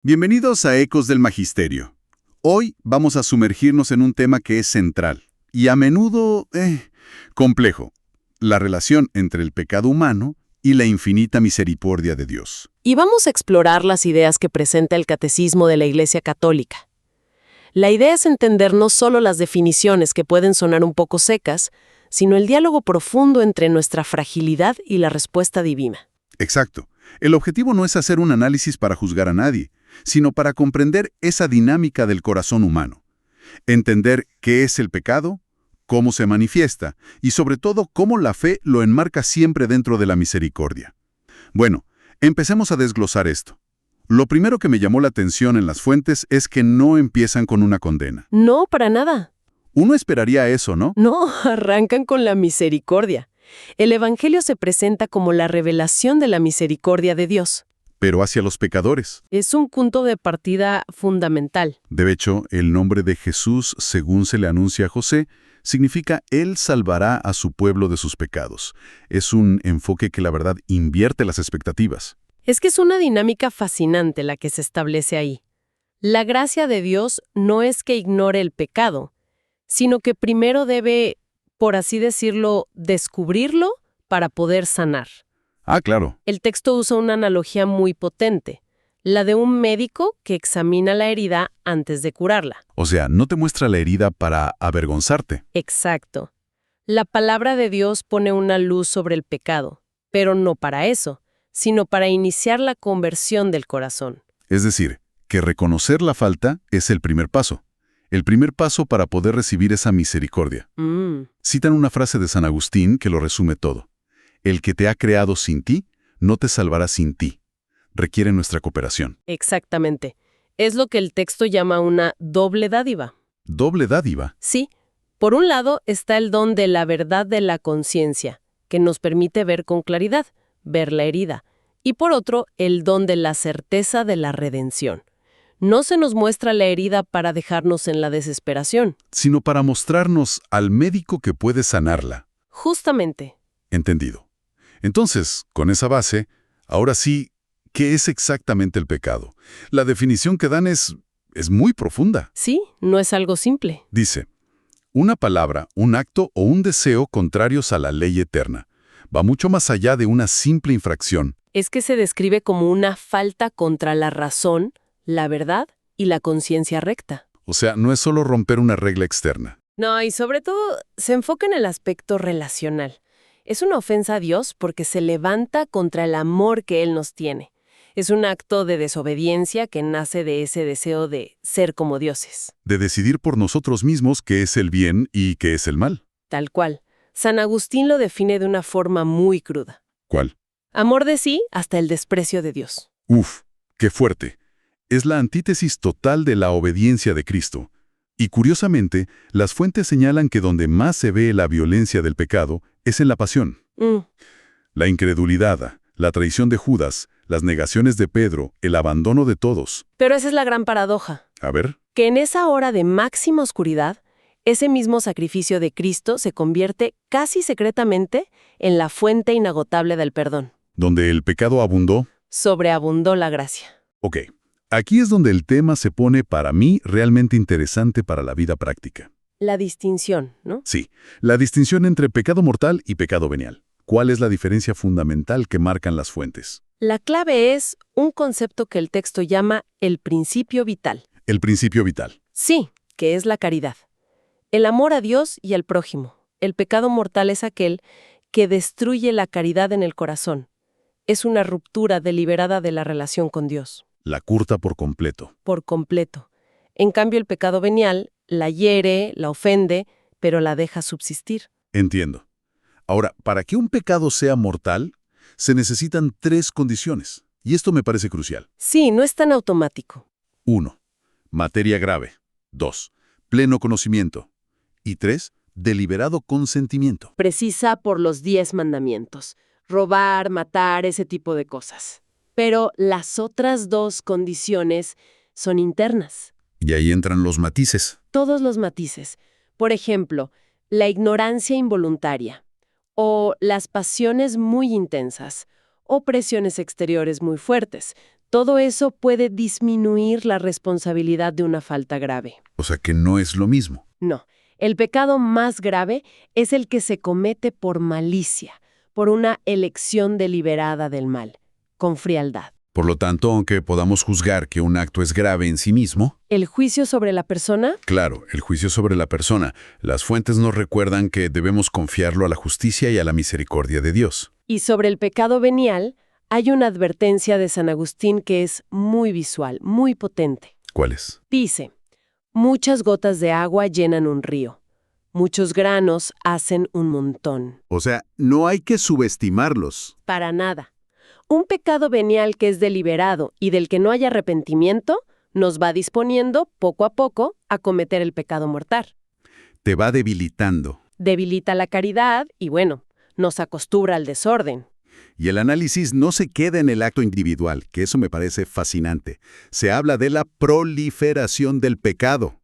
Bienvenidos a Ecos del Magisterio. Hoy vamos a sumergirnos en un tema que es central y a menudo complejo: la relación entre el pecado humano y la infinita misericordia de Dios. Y vamos a explorar las ideas que presenta el Catecismo de la Iglesia Católica. La idea es entender no solo las definiciones que pueden sonar un poco secas, sino el diálogo profundo entre nuestra fragilidad y la respuesta divina. Exacto. El objetivo no es hacer un análisis para juzgar a nadie, sino para comprender esa dinámica del corazón humano. Entender qué es el pecado, cómo se manifiesta y sobre todo cómo la fe lo enmarca siempre dentro de la misericordia. Bueno, empecemos a desglosar esto. Lo primero que me llamó la atención en las fuentes es que no empiezan con una condena. No, para nada. Uno esperaría eso, ¿no? No, arrancan con la misericordia. El Evangelio se presenta como la revelación de la misericordia de Dios. Pero hacia los pecadores. Es un punto de partida fundamental. De hecho, el nombre de Jesús, según se le anuncia a José, significa Él salvará a su pueblo de sus pecados. Es un enfoque que la verdad invierte las expectativas. Es que es una dinámica fascinante la que se establece ahí. La gracia de Dios no es que ignore el pecado, sino que primero debe, por así decirlo, descubrirlo para poder sanar. Ah, claro. El texto usa una analogía muy potente, la de un médico que examina la herida antes de curarla. O sea, no te muestra la herida para avergonzarte. Exacto. La palabra de Dios pone una luz sobre el pecado, pero no para eso, sino para iniciar la conversión del corazón. Es decir, que reconocer la falta es el primer paso. El primer paso para poder recibir esa misericordia. Citan una frase de San Agustín que lo resume todo. El que te ha creado sin ti, no te salvará sin ti. Requiere nuestra cooperación. Exactamente. Es lo que el texto llama una doble dádiva. ¿Doble dádiva? Sí. Por un lado está el don de la verdad de la conciencia, que nos permite ver con claridad, ver la herida. Y por otro, el don de la certeza de la redención. No se nos muestra la herida para dejarnos en la desesperación. Sino para mostrarnos al médico que puede sanarla. Justamente. Entendido. Entonces, con esa base, ahora sí, ¿qué es exactamente el pecado? La definición que dan es muy profunda. Sí, no es algo simple. Dice, una palabra, un acto o un deseo contrarios a la ley eterna. Va mucho más allá de una simple infracción. Es que se describe como una falta contra la razón, la verdad y la conciencia recta. O sea, no es solo romper una regla externa. No, y sobre todo se enfoca en el aspecto relacional. Es una ofensa a Dios porque se levanta contra el amor que Él nos tiene. Es un acto de desobediencia que nace de ese deseo de ser como dioses. De decidir por nosotros mismos qué es el bien y qué es el mal. Tal cual. San Agustín lo define de una forma muy cruda. ¿Cuál? Amor de sí hasta el desprecio de Dios. Uf, qué fuerte. Es la antítesis total de la obediencia de Cristo. Y curiosamente, las fuentes señalan que donde más se ve la violencia del pecado es en la pasión. La incredulidad, la traición de Judas, las negaciones de Pedro, el abandono de todos. Pero esa es la gran paradoja. A ver. Que en esa hora de máxima oscuridad, ese mismo sacrificio de Cristo se convierte casi secretamente en la fuente inagotable del perdón. Donde el pecado abundó. Sobreabundó la gracia. Ok. Aquí es donde el tema se pone, para mí, realmente interesante para la vida práctica. La distinción, ¿no? Sí, la distinción entre pecado mortal y pecado venial. ¿Cuál es la diferencia fundamental que marcan las fuentes? La clave es un concepto que el texto llama el principio vital. El principio vital. Sí, que es la caridad. El amor a Dios y al prójimo. El pecado mortal es aquel que destruye la caridad en el corazón. Es una ruptura deliberada de la relación con Dios. La curta por completo. Por completo. En cambio, el pecado venial la hiere, la ofende, pero la deja subsistir. Entiendo. Ahora, para que un pecado sea mortal, se necesitan 3 condiciones. Y esto me parece crucial. Sí, no es tan automático. 1. Materia grave. 2. Pleno conocimiento. Y 3. Deliberado consentimiento. Precisa por los 10 mandamientos. Robar, matar, ese tipo de cosas. Pero las otras 2 condiciones son internas. Y ahí entran los matices. Todos los matices. Por ejemplo, la ignorancia involuntaria, o las pasiones muy intensas, o presiones exteriores muy fuertes. Todo eso puede disminuir la responsabilidad de una falta grave. O sea que no es lo mismo. No, el pecado más grave es el que se comete por malicia, por una elección deliberada del mal, con frialdad. Por lo tanto, aunque podamos juzgar que un acto es grave en sí mismo, ¿El juicio sobre la persona? claro, el juicio sobre la persona, las fuentes nos recuerdan que debemos confiarlo a la justicia y a la misericordia de Dios. Y sobre el pecado venial, hay una advertencia de San Agustín que es muy visual, muy potente. ¿Cuál es? Dice, muchas gotas de agua llenan un río. Muchos granos hacen un montón. O sea, no hay que subestimarlos. Para nada. Un pecado venial que es deliberado y del que no hay arrepentimiento, nos va disponiendo, poco a poco, a cometer el pecado mortal. Te va debilitando. Debilita la caridad y, bueno, nos acostumbra al desorden. Y el análisis no se queda en el acto individual, que eso me parece fascinante. Se habla de la proliferación del pecado.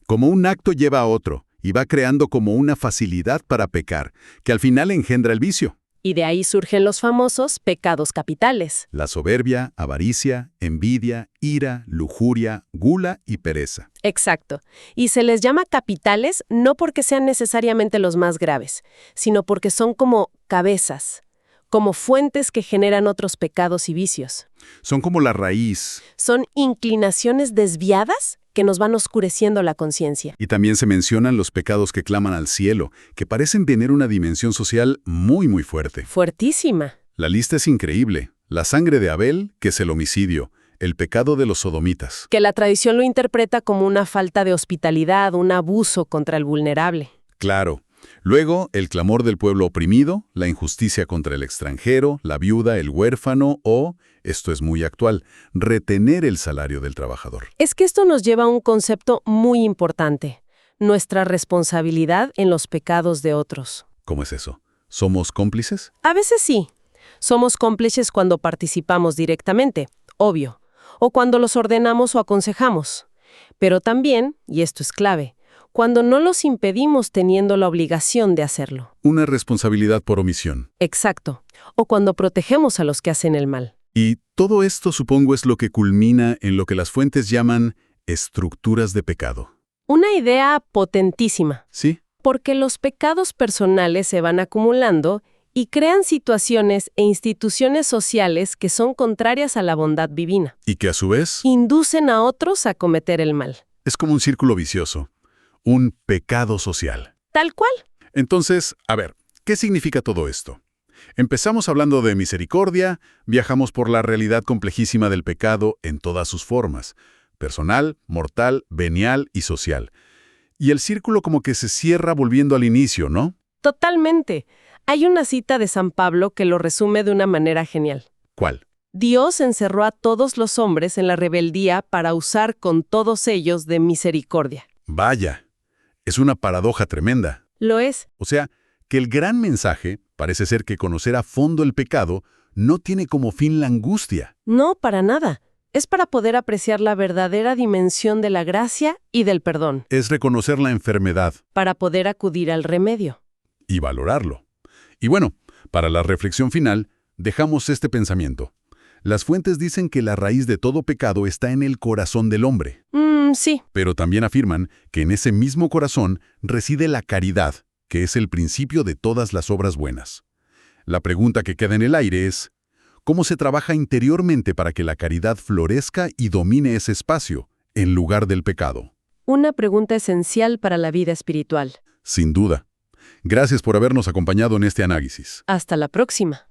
Como un acto lleva a otro, y va creando como una facilidad para pecar, que al final engendra el vicio. Y de ahí surgen los famosos pecados capitales. La soberbia, avaricia, envidia, ira, lujuria, gula y pereza. Exacto. Y se les llama capitales no porque sean necesariamente los más graves, sino porque son como cabezas, como fuentes que generan otros pecados y vicios. Son como la raíz. Son inclinaciones desviadas que nos van oscureciendo la conciencia. Y también se mencionan los pecados que claman al cielo, que parecen tener una dimensión social muy, muy fuerte. Fuertísima. La lista es increíble. La sangre de Abel, que es el homicidio. El pecado de los sodomitas. Que la tradición lo interpreta como una falta de hospitalidad, un abuso contra el vulnerable. Claro. Luego, el clamor del pueblo oprimido, la injusticia contra el extranjero, la viuda, el huérfano o, esto es muy actual, retener el salario del trabajador. Es que esto nos lleva a un concepto muy importante, nuestra responsabilidad en los pecados de otros. ¿Cómo es eso? ¿Somos cómplices? A veces sí. Somos cómplices cuando participamos directamente, obvio, o cuando los ordenamos o aconsejamos. Pero también, y esto es clave, cuando no los impedimos teniendo la obligación de hacerlo. Una responsabilidad por omisión. Exacto. O cuando protegemos a los que hacen el mal. Y todo esto, supongo, es lo que culmina en lo que las fuentes llaman estructuras de pecado. Una idea potentísima. ¿Sí? Porque los pecados personales se van acumulando y crean situaciones e instituciones sociales que son contrarias a la bondad divina. Y que a su vez Inducen a otros a cometer el mal. es como un círculo vicioso. Un pecado social. Tal cual. Entonces, a ver, ¿qué significa todo esto? Empezamos hablando de misericordia, viajamos por la realidad complejísima del pecado en todas sus formas, personal, mortal, venial y social. Y el círculo como que se cierra volviendo al inicio, ¿no? Totalmente. Hay una cita de San Pablo que lo resume de una manera genial. ¿Cuál? Dios encerró a todos los hombres en la rebeldía para usar con todos ellos de misericordia. Vaya, es una paradoja tremenda. Lo es. O sea, que el gran mensaje parece ser que conocer a fondo el pecado no tiene como fin la angustia. No, para nada. Es para poder apreciar la verdadera dimensión de la gracia y del perdón, Es reconocer la enfermedad para poder acudir al remedio. y valorarlo. Y bueno, para la reflexión final, dejamos este pensamiento. Las fuentes dicen que la raíz de todo pecado está en el corazón del hombre, Sí. pero también afirman que en ese mismo corazón reside la caridad, que es el principio de todas las obras buenas. La pregunta que queda en el aire es, ¿cómo se trabaja interiormente para que la caridad florezca y domine ese espacio, en lugar del pecado? Una pregunta esencial para la vida espiritual. Sin duda. Gracias por habernos acompañado en este análisis. Hasta la próxima.